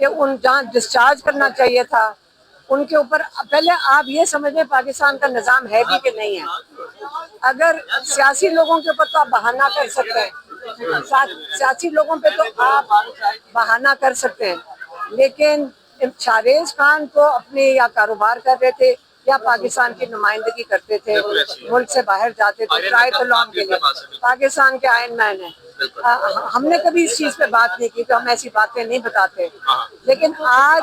کہ ان جہاں ڈسچارج کرنا چاہیے تھا ان کے اوپر پہلے آپ یہ سمجھیں پاکستان کا نظام ہے بھی کہ نہیں ہے. اگر سیاسی لوگوں کے اوپر تو آپ بہانہ کر سکتے ہیں, سیاسی لوگوں پہ تو آپ بہانہ کر سکتے ہیں, لیکن شاریز خان کو اپنے یا کاروبار کر رہے تھے یا پاکستان کی نمائندگی کرتے تھے, ملک سے باہر جاتے تھے ٹرائی تو لانگ کے لیے, پاکستان کے آئین مین ہیں. ہم نے کبھی اس چیز پہ بات نہیں کی, تو ہم ایسی باتیں نہیں بتاتے. لیکن آج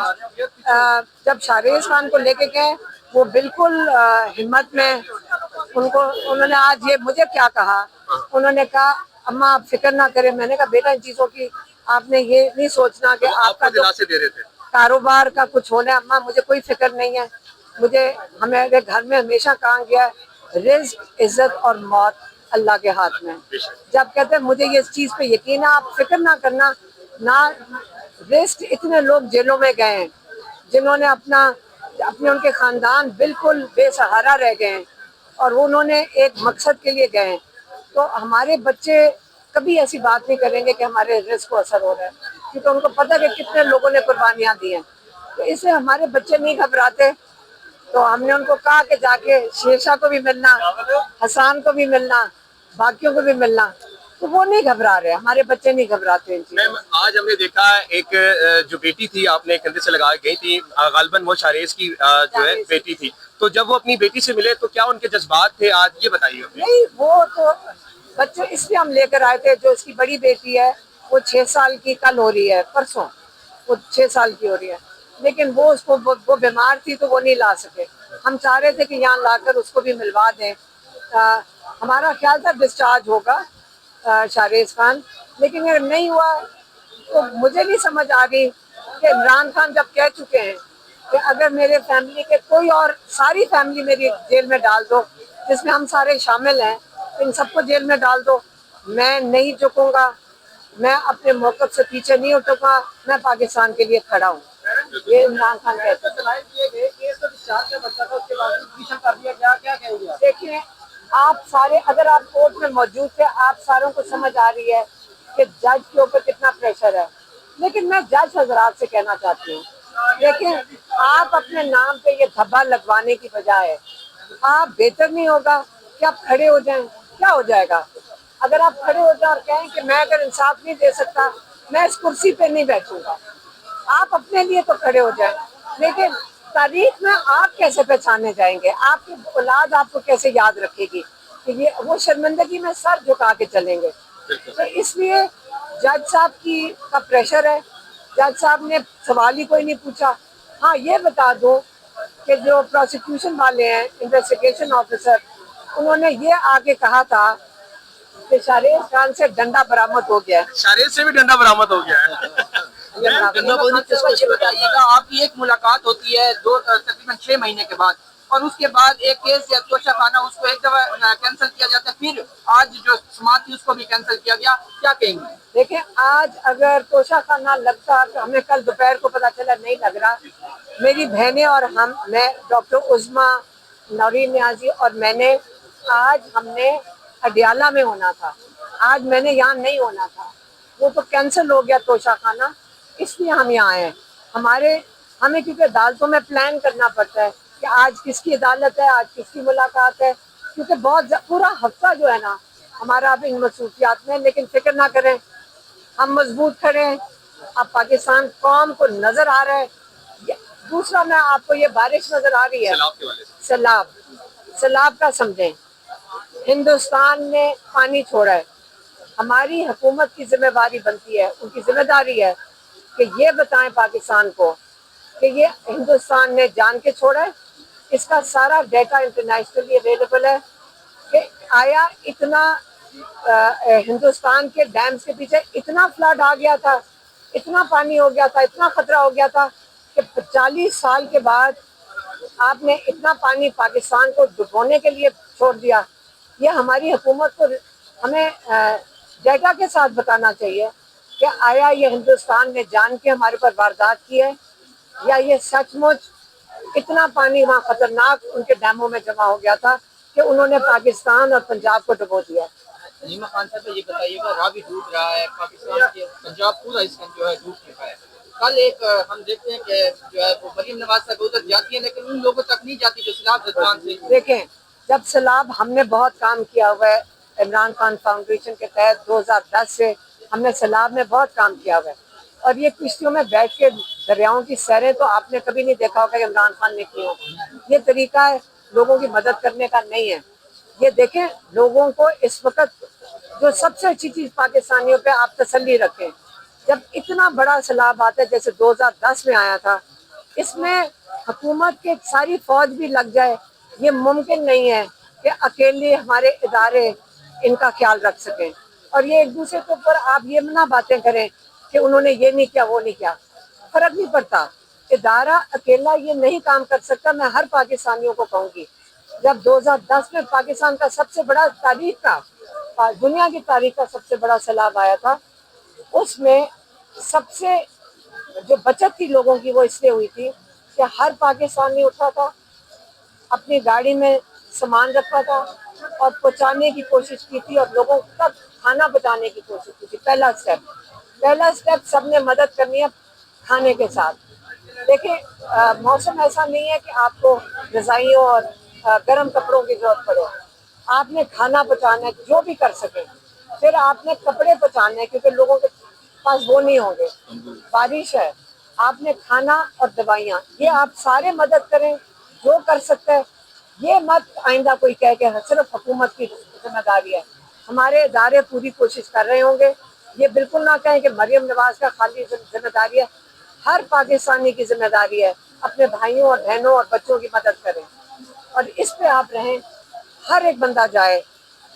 جب شاریز خان کو لے کے گئے, وہ بالکل ہمت میں انہوں نے آج یہ مجھے کیا کہا, انہوں نے کہا اماں آپ فکر نہ کریں. میں نے کہا بیٹا ان چیزوں کی آپ نے یہ نہیں سوچنا کہ آپ کا کاروبار کا کچھ ہونا ہے. اماں مجھے کوئی فکر نہیں ہے, مجھے ہمارے گھر میں ہمیشہ کہا گیا ہے رزق عزت اور موت اللہ کے ہاتھ میں. جب کہتے ہیں مجھے یہ چیز پہ یقین ہے, آپ فکر نہ کرنا. نہ رزق, اتنے لوگ جیلوں میں گئے ہیں جنہوں نے اپنے ان کے خاندان بالکل بے سہارا رہ گئے ہیں, اور انہوں نے ایک مقصد کے لیے گئے ہیں. تو ہمارے بچے کبھی ایسی بات نہیں کریں گے کہ ہمارے رزق کو اثر ہو رہا ہے, کیونکہ ان کو پتہ ہے کہ کتنے لوگوں نے قربانیاں دی ہیں. تو اس سے ہمارے بچے نہیں گھبراتے. تو ہم نے ان کو کہا کہ جا کے شیرشاہ کو بھی ملنا, حسان کو بھی ملنا, باقیوں کو بھی ملنا. تو وہ نہیں گھبرا رہے, ہمارے بچے نہیں گھبراتے ان چیزوں. آج ہم نے دیکھا ایک جو بیٹی تھی آپ نے کندھے سے لگا گئی تھی, غالباً وہ شاریز کی جو ہے بیٹی تھی, تو جب وہ اپنی بیٹی سے ملے تو کیا ان کے جذبات تھے آج یہ بتائیے. نہیں, وہ تو بچے اس لیے ہم لے کر آئے تھے. جو اس کی بڑی بیٹی ہے وہ 6 سال کی کل ہو رہی ہے, پرسوں وہ 6 سال کی ہو رہی ہے, لیکن وہ اس کو وہ بیمار تھی تو وہ نہیں لا سکے. ہم چاہ رہے تھے کہ یہاں لا کر اس کو بھی ملوا دیں. ہمارا خیال تھا ڈسچارج ہوگا شاریز خان, لیکن اگر نہیں ہوا تو مجھے نہیں سمجھ آ گئی کہ عمران خان جب کہہ چکے ہیں کہ اگر میرے فیملی کے کوئی اور ساری فیملی میری جیل میں ڈال دو جس میں ہم سارے شامل ہیں, ان سب کو جیل میں ڈال دو, میں نہیں جھکوں گا, میں اپنے موقف سے پیچھے نہیں ہٹوں گا, میں پاکستان کے لیے کھڑا ہوں. یہ عمران خان کہتے ہیں. دیکھیں آپ سارے, اگر آپ کورٹ میں موجود تھے, آپ ساروں کو سمجھ آ رہی ہے کہ جج کے اوپر کتنا پریشر ہے. لیکن میں جج حضرات سے کہنا چاہتی ہوں, دیکھیں آپ اپنے نام پہ یہ دھبا لگوانے کی بجائے آپ بہتر نہیں ہوگا کہ آپ کھڑے ہو جائیں. کیا ہو جائے گا اگر آپ کھڑے ہو جائیں اور کہیں کہ میں اگر انصاف نہیں دے سکتا میں اس کرسی پہ نہیں بیٹھوں گا. آپ اپنے لیے تو کھڑے ہو جائیں, لیکن تاریخ میں آپ کیسے پہچانے جائیں گے, آپ کی اولاد آپ کو کیسے یاد رکھے گی کہ یہ وہ شرمندگی میں سر جھکا کے چلیں گے. تو اس لیے جج صاحب کا پریشر ہے. جج صاحب نے سوال ہی کوئی نہیں پوچھا. ہاں یہ بتا دو کہ جو پروسیکیوشن والے ہیں, انویسٹیگیشن آفیسر, انہوں نے یہ آگے کہا تھا کہ شاریز خان سے ڈنڈا برآمد ہو گیا ہے. شاریز سے بھی ڈنڈا برآمد ہو گیا ہے. بتائیے گا آپ کی ایک ملاقات ہوتی ہے تقریباً 6 مہینے کے بعد, اور اس کے بعد ایک کیس یا توشہ خانہ اس کو ایک دفعہ کینسل کیا جاتا ہے, پھر آج جو سماعت تھی اس کو بھی کینسل کیا گیا, کیا کہیں گے؟ دیکھیں آج اگر توشہ خانہ لگتا, تو ہمیں کل دوپہر کو پتا چلا نہیں لگ رہا, میری بہنیں اور میں ڈاکٹر عظمیٰ, نورین نیازی اور میں نے, آج ہم نے اڈیالہ میں ہونا تھا, آج میں نے یہاں نہیں ہونا تھا, وہ تو کینسل ہو گیا توشہ خانہ, اس لیے ہم یہاں آئے ہیں. ہمیں کیونکہ عدالتوں میں پلان کرنا پڑتا ہے کہ آج کس کی عدالت ہے, آج کس کی ملاقات ہے, کیونکہ پورا ہفتہ جو ہے نا ہمارا اب ان مصروفیات میں. لیکن فکر نہ کریں, ہم مضبوط کھڑے ہیں. اب پاکستان قوم کو نظر آ رہا ہے. دوسرا میں آپ کو یہ بارش نظر آ رہی ہے, سیلاب کا سمجھیں, ہندوستان نے پانی چھوڑا ہے. ہماری حکومت کی ذمہ داری بنتی ہے, ان کی ذمہ داری ہے کہ یہ بتائیں پاکستان کو کہ یہ ہندوستان نے جان کے چھوڑا ہے. اس کا سارا ڈیٹا انٹرنیشنلی اویلیبل ہے کہ آیا اتنا ہندوستان کے ڈیمز کے پیچھے اتنا فلڈ آ گیا تھا, اتنا پانی ہو گیا تھا, اتنا خطرہ ہو گیا تھا کہ 40 سال کے بعد آپ نے اتنا پانی پاکستان کو ڈبونے کے لیے چھوڑ دیا. یہ ہماری حکومت کو ہمیں ڈیٹا کے ساتھ بتانا چاہیے کہ آیا یہ ہندوستان نے جان کے ہمارے پر واردات کی ہے, یا یہ سچ مچ اتنا پانی وہاں خطرناک ان کے ڈیموں میں جمع ہو گیا تھا کہ انہوں نے پاکستان اور پنجاب کو ڈبو دیا. نیما خان صاحب یہ بتائیے گا, راہ بھی ڈوب رہا ہے, پاکستان کے پنجاب پورا حصہ جو ہے ڈوب چکا ہے, कल एक हम देखते हैं कि जो है वो मरीम नवाज साहब उधर जाती है, लेकिन उन लोगों तक नहीं जाती जो सैलाब जदगान से। देखें, जब सैलाब हमने बहुत काम किया हुआ है इमरान खान फाउंडेशन के तहत 2010 से हमने सैलाब में बहुत काम किया हुआ है, और ये किश्तियों में बैठ के दरियाओं की सैरें तो आपने कभी नहीं देखा होगा कि इमरान खान ने की हो। ये तरीका है लोगों की मदद करने का नहीं है। ये देखें, लोगों को इस वक्त जो सबसे अच्छी चीज़ पाकिस्तानियों पे आप तसल्ली रखें, जब इतना बड़ा सैलाब आता है जैसे 2010 में आया था, इसमें हुकूमत के सारी फौज भी लग जाए, ये मुमकिन नहीं है कि अकेले हमारे इदारे इनका ख्याल रख सकें। और ये एक दूसरे के ऊपर आप ये ना बातें करें कि उन्होंने ये नहीं किया वो नहीं किया, फर्क नहीं पड़ता। इदारा अकेला ये नहीं काम कर सकता। मैं हर पाकिस्तानियों को कहूँगी, जब 2010 में पाकिस्तान का सबसे बड़ा तारीख का दुनिया की तारीख का सबसे बड़ा सैलाब आया था, उसमें सबसे जो बचत थी लोगों की वो इसलिए हुई थी कि हर पाकिस्तानी उठा था, अपनी गाड़ी में सामान रखा था और पहुंचाने की कोशिश की थी और लोगों तक खाना पहुंचाने की कोशिश की थी। पहला स्टेप सबने मदद करनी है खाने के साथ। देखिए, मौसम ऐसा नहीं है कि आपको रज़ाइयों और गर्म कपड़ों की जरूरत पड़े। आपने खाना पहुंचाना है, जो भी कर सके। फिर आपने कपड़े पहुंचाने, क्योंकि लोगों के पास वो नहीं होंगे, बारिश है। आपने खाना और दवाइयाँ, ये आप सारे मदद करें जो कर सकते हैं। ये मत आइंदा कोई कह के सिर्फ हुकूमत की जिम्मेदारी है। हमारे इदारे पूरी कोशिश कर रहे होंगे। ये बिल्कुल ना कहें कि मरियम नवाज का खाली जिम्मेदारी है, हर पाकिस्तानी की जिम्मेदारी है अपने भाइयों और बहनों और बच्चों की मदद करें, और इस पे आप रहें। हर एक बंदा जाए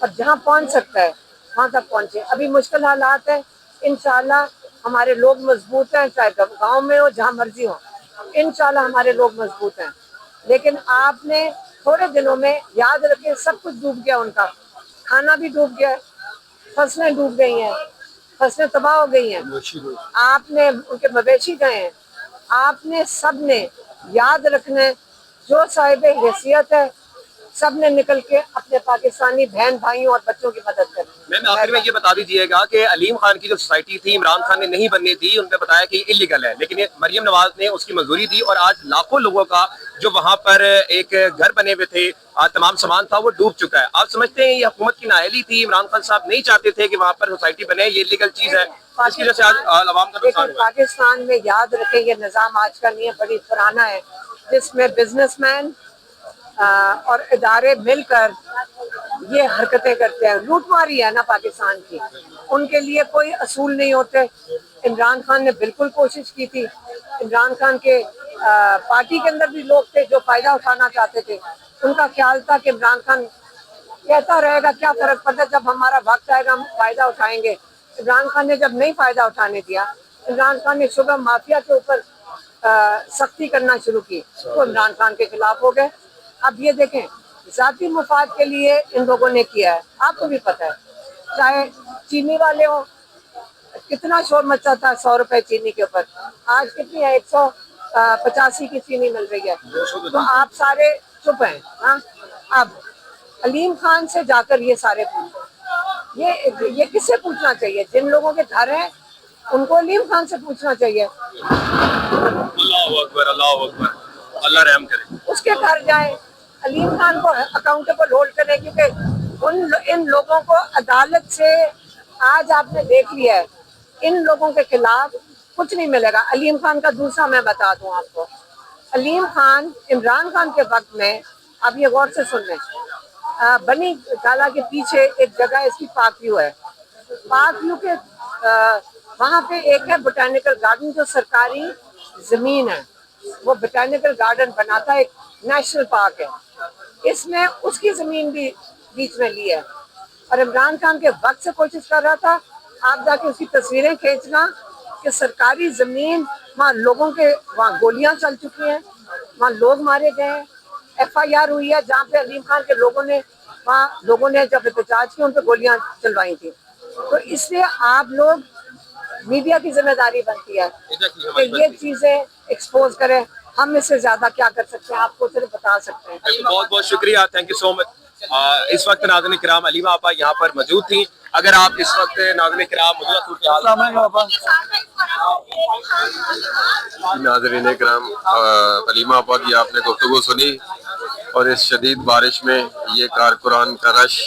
और जहाँ पहुँच सकता है वहाँ तक पहुँचे। अभी मुश्किल हालात है, इंशाल्लाह हमारे लोग मजबूत हैं, चाहे गाँव में हो जहाँ मर्जी हो, इंशाल्लाह हमारे लोग मजबूत हैं। लेकिन आपने थोड़े दिनों में याद रखें, सब कुछ डूब गया, उनका खाना भी डूब गया, फसलें डूब गई हैं, फसलें तबाह हो गई हैं, आपने उनके मवेशी गए हैं। आपने सब ने याद रखना, जो साहिब हैसियत है सब ने निकल के अपने पाकिस्तानी बहन भाइयों और बच्चों की मदद करनी। मैम, आखिर में ये बता दीजिएगा कि अलीम खान की जो सोसाइटी थी इमरान खान ने नहीं बनने दी, उन्होंने बताया कि इलीगल है, लेकिन ये मरियम नवाज ने उसकी मंजूरी दी और आज लाखों लोगों का जो वहां पर एक घर बने हुए थे, तमाम सामान था, वो डूब चुका है। आप समझते हैं ये हुकूमत की नाअहली थी? इमरान खान साहब नहीं चाहते थे कि वहां पर सोसाइटी बने, ये इलीगल चीज है, इसकी वजह से आज आवाम का नुकसान हुआ है। पाकिस्तान में याद रखें, ये निज़ाम आज का नहीं है, बड़ी पुराना है, जिसमें बिजनेसमैन और इदारे मिलकर ये हरकतें करते हैं। लूटमारी है ना पाकिस्तान की, उनके लिए कोई असूल नहीं होते। इमरान खान ने बिल्कुल कोशिश की थी। इमरान खान के पार्टी के अंदर भी लोग थे जो फायदा उठाना चाहते थे। उनका ख्याल था कि इमरान खान कहता रहेगा, क्या फर्क पड़ता है, जब हमारा वक्त आएगा हम फायदा उठाएंगे। इमरान खान ने जब नहीं फायदा उठाने दिया, इमरान खान ने शुगर माफिया के ऊपर सख्ती करना शुरू की, तो इमरान खान के खिलाफ हो गए। अब ये देखें, जाती मुफाद के लिए इन लोगों ने किया है, आपको भी पता है। चाहे चीनी वाले हो, कितना शोर मचा था 100 रुपए चीनी के ऊपर, आज कितनी है, 185 की चीनी मिल रही है, तो आप सारे चुप हैं। हाँ, अब अलीम खान से जाकर ये सारे पूछो, ये किससे पूछना चाहिए? जिन लोगों के घर हैं उनको अलीम खान से पूछना चाहिए। अल्लाह अकबर, अल्लाह अकबर, अल्लाह रहम करे। उसके घर जाए, अलीम खान को अकाउंटेबल होल्ड करें, क्योंकि इन लोगों को अदालत से आज आपने देख लिया है, इन लोगों के खिलाफ कुछ नहीं मिलेगा। अलीम खान का दूसरा मैं बता दूं आपको, अलीम खान इमरान खान के वक्त में, आप ये गौर से सुन लें, बनी गाला के पीछे एक जगह इसकी पार्क व्यू है। पार्क व्यू के वहाँ पे एक है बोटानिकल गार्डन, जो सरकारी जमीन है, वो बोटानिकल गार्डन बनाता है, एक नेशनल पार्क है, इसमें उसकी जमीन भी बीच में ली है। और इमरान खान के वक्त से कोशिश कर रहा था, आप जाके उसकी तस्वीरें खींचना कि सरकारी जमीन, वहाँ लोगों के, वहाँ गोलियां चल चुकी हैं, वहाँ लोग मारे गए हैं, FIR हुई है जहाँ पे अलीम खान के लोगों ने, वहाँ लोगों ने जब एहतजाज किया उन पर गोलियां चलवाई थी। तो इसलिए आप लोग, मीडिया की जिम्मेदारी बनती है कि ये चीजें एक्सपोज करें। हम इससे ज्यादा क्या कर सकते हैं, आपको सिर्फ बता सकते हैं। बहुत बहुत शुक्रिया, थैंक यू सो मच। इस वक्त नाज़रीन किराम, अलीमा आपा यहाँ पर मौजूद थी اگر آپ اس وقت ناظرین کرام موجودہ صورتحال ناظرین کرام، علیمہ آپا کی آپ نے گفتگو سنی اور اس شدید بارش میں یہ کارکنان کا رش